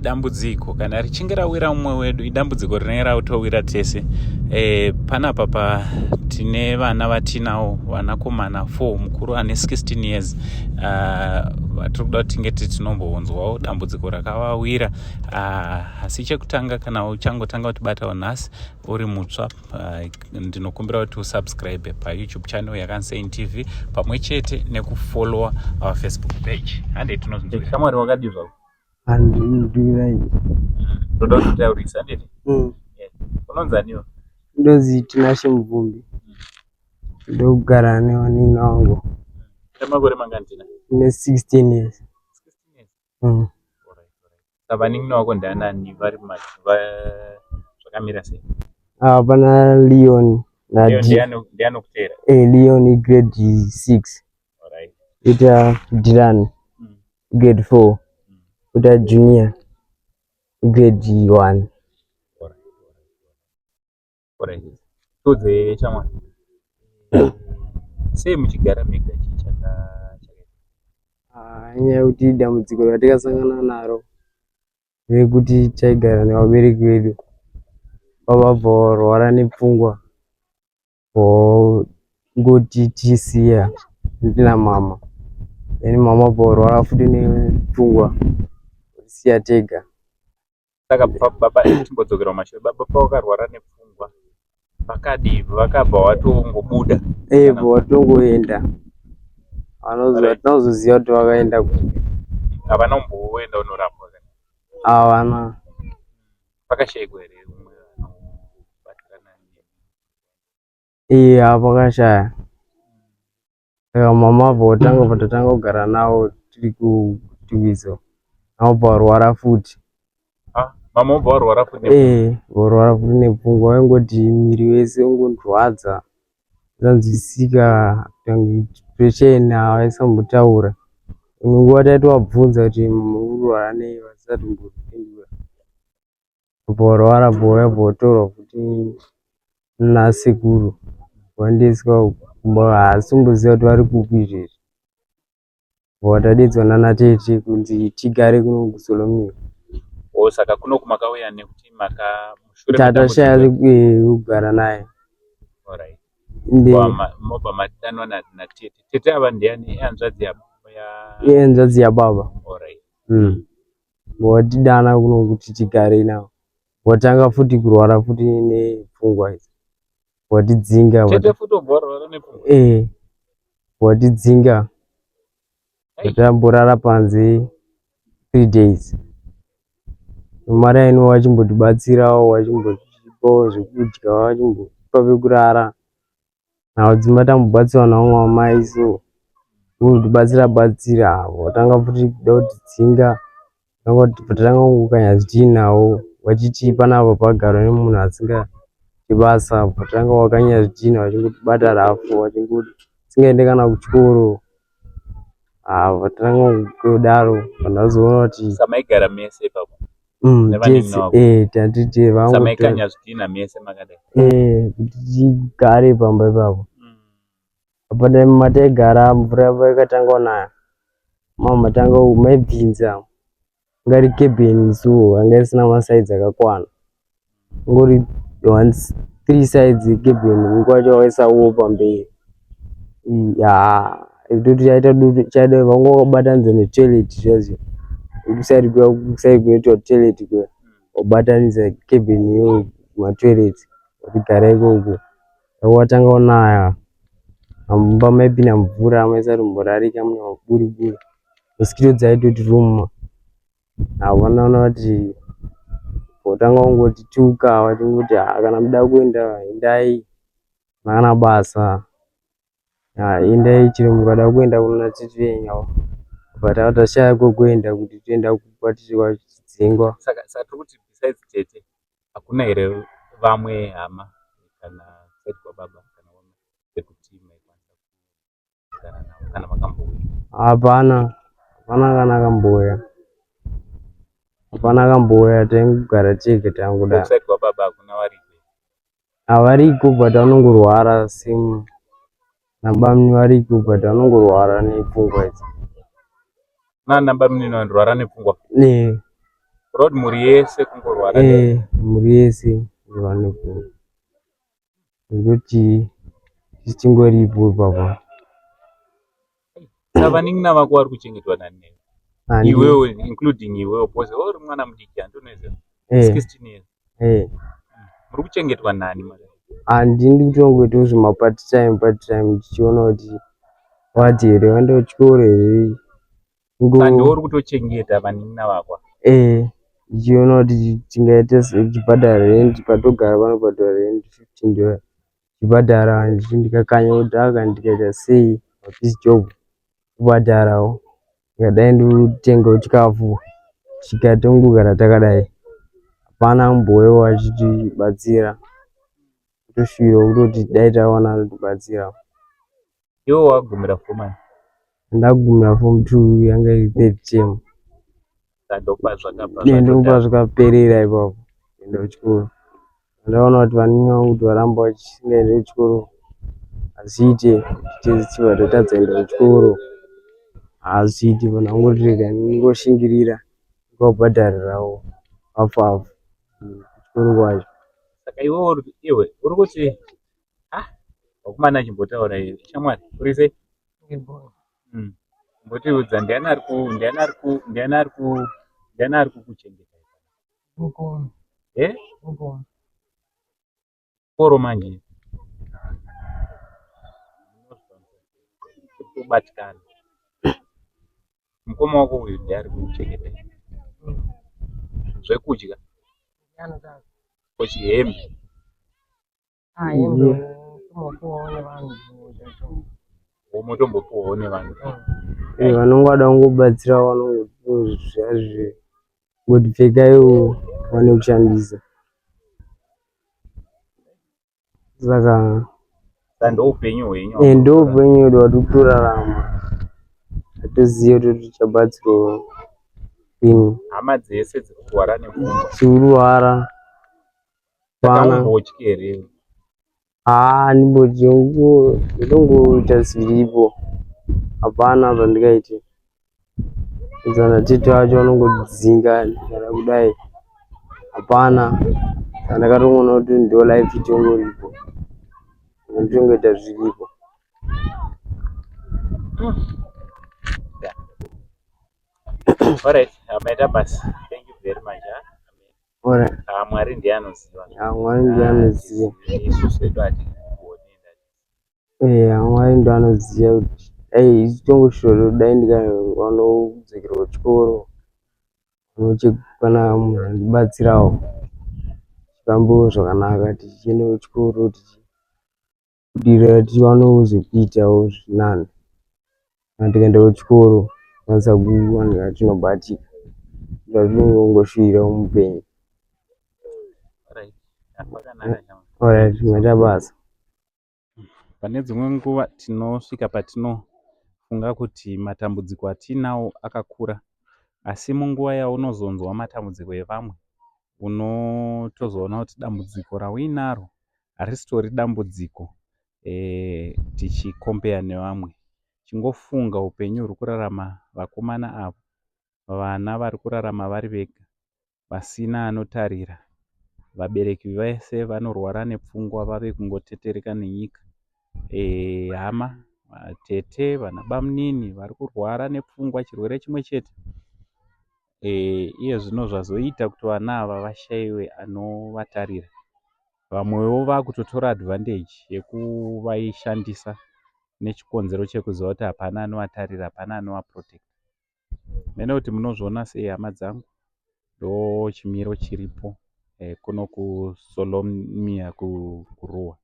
dambudziko kana richinge rawira mumwe wedu idambudziko rinenge rautowira tese. Panapa tine vana vatinawo vanakomana 4, mukuru ane 16 years. Vatiri kuda kuti tinge tinombonzwawo dambudziko rakavawira. Asi chekutanga kana uchangotanga kutibatawo nhasi uri mutsva, ndinokumbira kuti usubscribe paYouTube channel yaKansei TV pamwe chete nekufollowa our Facebook page. Hande tinozviri Shamwari wakadi zvako? Handiri. Ndoda kutaurisa ndeti. Unonzaniwo? Ndozi Tinashe Mvumbi. Ndogara nevanina wangu. Makore mangani tina? Ine 16 years. 16 years? Savaningina wako ndanani vari zvakamira sei? Pana Leon na ndiano kutera. Leon grade 6. Alright. Ita Dylan grade 4. Ita Junior grade 1. Alright. Tudze chamwa. Sei muchigara mega chichaka. Nyaya yekuti dambudziko ratakasangana naro rekuti taigara nevabereki vedu, vabva varwara nepfungwa, ngoti tisiya ndina mama, then mama abva varwara futi nepfungwa, siya tega. Saka baba timbodzokera mumashure. Baba pavakarwara nepfungwa vakadii? Vakabva vatongobuda? Vatongoenda. Tinozoziva kuti vakaenda kuti havana kumboenda unorapwa kana? Havana. Pakashayikwa here umwe anobatirana pakashaya. Saka mama abva tatanga kugara navo tiri kuTuwiso, abva varwara futi. Mama abva varwara futi? Varwara futi nepfungwa, vaingoti miri wese ungondrwadza, zanzwisika depression, havaisambotaura. Nguva taitobvunza kuti murwara nei, vasati mbopindura. Abva varwara vauya vatorwa futi nasekuru vandiiswa kumba. Haasimboziva kuti vari kupi izvezvi. Tadaidzwa nanatete kunzi tigare kuno kuSolomia. Saka kuno kumakauya nekuti tatashaya kugara naye. Alright. Mobva matanwa natete. Tete ava ndiani? Hanzvadzi yababa. Alright. Watidana kuno kuti tigare navo. Watanga futi kurwara futi nepfungwa idzi. Watidzinga. Tete futi obva warwara nepfungwa? Watidzinga. Watamborara panze 3 days. Mari aino wachimbotibatsirawo, wachimbotipawo zvekudya, wachimbotipa pekurara. Nawo dzimba tambobatsirwa nawo amai, so kungotibatsira. Watanga futi kuda kutidzinga. Tatanga kungokanya zvidhinawo, wachiti panapa pagarwa nemunhu asingadi basa. Watanga wakanya zvidhina, wachingotibata rafu, wachingoti tisingaendi kana kuchikoro. Watanga kudaro, pandazoona kuti samaigara mese ipapo? Tanditi vangu samaikanya zvidhina mese makadai? Kuti tigare pamba ipapo. Apa mataigara mvura yakatanga kunaya, mama tanga maibvinza ngari kebheni, so anga isina masaidzi akakwana. Ngori 3 sides kebheni, nguva yacho waisawo pamberi. Kuti chaida vanga vakabatanidza netoilet zviya. Kusai kunoitwa toilet kuya, wabatanidza kebheni iyoyo kumatoilet, wachigara ikoko. Watanga kunaya, mumba maipinda mvura, maisati kumborarika mune maburi-buri. Mosquito dzaitoruma. Wanaona kuti watanga kungotituka, wachingoti kana muda kuenda endai, kana basa endai, chero mukada kuenda kuna tete wenyu. Tashaya kwekuenda kuti tienda kwatiri kwachidzingwa. Saka tiri kuti besides tete hakuna here vamwe hama kana kusati kwababa kana vekuti maikwanisa kugara navo kana makambouya? Hapana kana akambouya. Hapana akambouya, taingogara tega tanguda. Kusati kwababa hakuna variko? Variko but vanongorwara same nabamni variko but vanongorwara nepfungwa idzi. Nabamni vanorwara nepfungwa? road mhuri yese kungorwara mhuri yese kurwara nepfungwa nekuti tichingoripo ipapo. Saka vanin'ina vako vari kuchengetwa nani newe? Iwewe including iwewe because uri mwana mudiki handinoziva 16 years muri kuchengetwa nani? Handindi kutongoita zvima part time ndichiona kuti wati here waenda kuchikoro here ndiwo uri kutochengeta vanin'ina vako? ndichiona kuti tingaita tichibhadhara rent, patogara vanobhadhara rent 15 dollar chibhadhara ndikakanya kudhaka ndikaita sei hapisi job kubhadharawo ndikadai ndotengawo chikafu tikatongogara takadai hapana mumbowewo achitibatsira kutoshuwirawo kutoti dai tawana anotibatsira. Iwe wagumira form ani? Ndagumira form 2 yanga iri third term. Ndopa zvakaperera ipapo kuenda kuchikoro. Ndaona kuti vanin'ina vangu kuti varamba vachisingaendi kuchikoro hazviite tichibva tatadza kuenda kuchikoro hazviite vanongoti rega ndingoshingirira ndovabhadharirawo hafu hafu kuchikoro kwacho. Saka iwe uri kuti vakomana achimbotaura iwe shamwari uri sei? Mbotiudza ndiani ari kukuchengeta? Poro manje kubatikana mukoma wako uyu ndiari kukuchengeta zvekudya kochi hembe womotombopuwawo nevanhu vanongada kungobatsira vanongoti pfekaiwo wane kushandisa. Saka ndoupenyu hwenyu ndoupenyu hwedu hwatiri kutorarama hatoziva kuti tichabatsirwawo kwini. Hama dzese dziri kurwara nepfungwa dziri kurwara panambotyi here? Handimbotyi ndongoita zviripo hapana zvandingaite zana tete vacho vanongodzinga kana kudai hapana. Ndakatongoona kuti ndo life itongoripo ndotongoita zviripo. Alright, maita basi. Thank you very much. Alright. Mwari ndiye anoziva. Mwari ndiye anoziva. Isusu edu Mwari ndiye anoziva kuti dai isu tongoshuwa dai ndikanodzokera kuchikoro kana munhu andibatsirawo zvikambowo zvakanaka tichienda kuchikoro tichibudirira tichiwanawo zvekuitawo zvirinani kana tikaenda kuchikoro tikwanisa kuwana tinobatika zvatinongoshuwirawo muupenyu. Alright, maita basa. Pane dzimwe nguva tinosvika patinofunga kuti matambudziko atinawo akakura, asi munguva yaunozonzwa matambudziko evamwe unotozoona kuti dambudziko rauinaro harisitori dambudziko tichikombeya nevamwe. Chingofunga upenyu huri kurarama vakomana avo, vana vari kurarama vari vega vasina anotarira, vabereki vese vanorwara nepfungwa vave kungotetereka nenyika. Hama, tete, vanabamunini vari kurwara nepfungwa chirwere chimwe chete. Iye zvino zvazoita kuti vana ava vashayiwe anovatarira. Vamwewo vakutotora advantage yekuvaishandisa nechikonzero chekuziva kuti hapana anovatarira, hapana anovaprotecta. Mene kuti munozviona sei hama dzangu? Ndo chimiro chiripo kuno kuSolomia kuRuwa.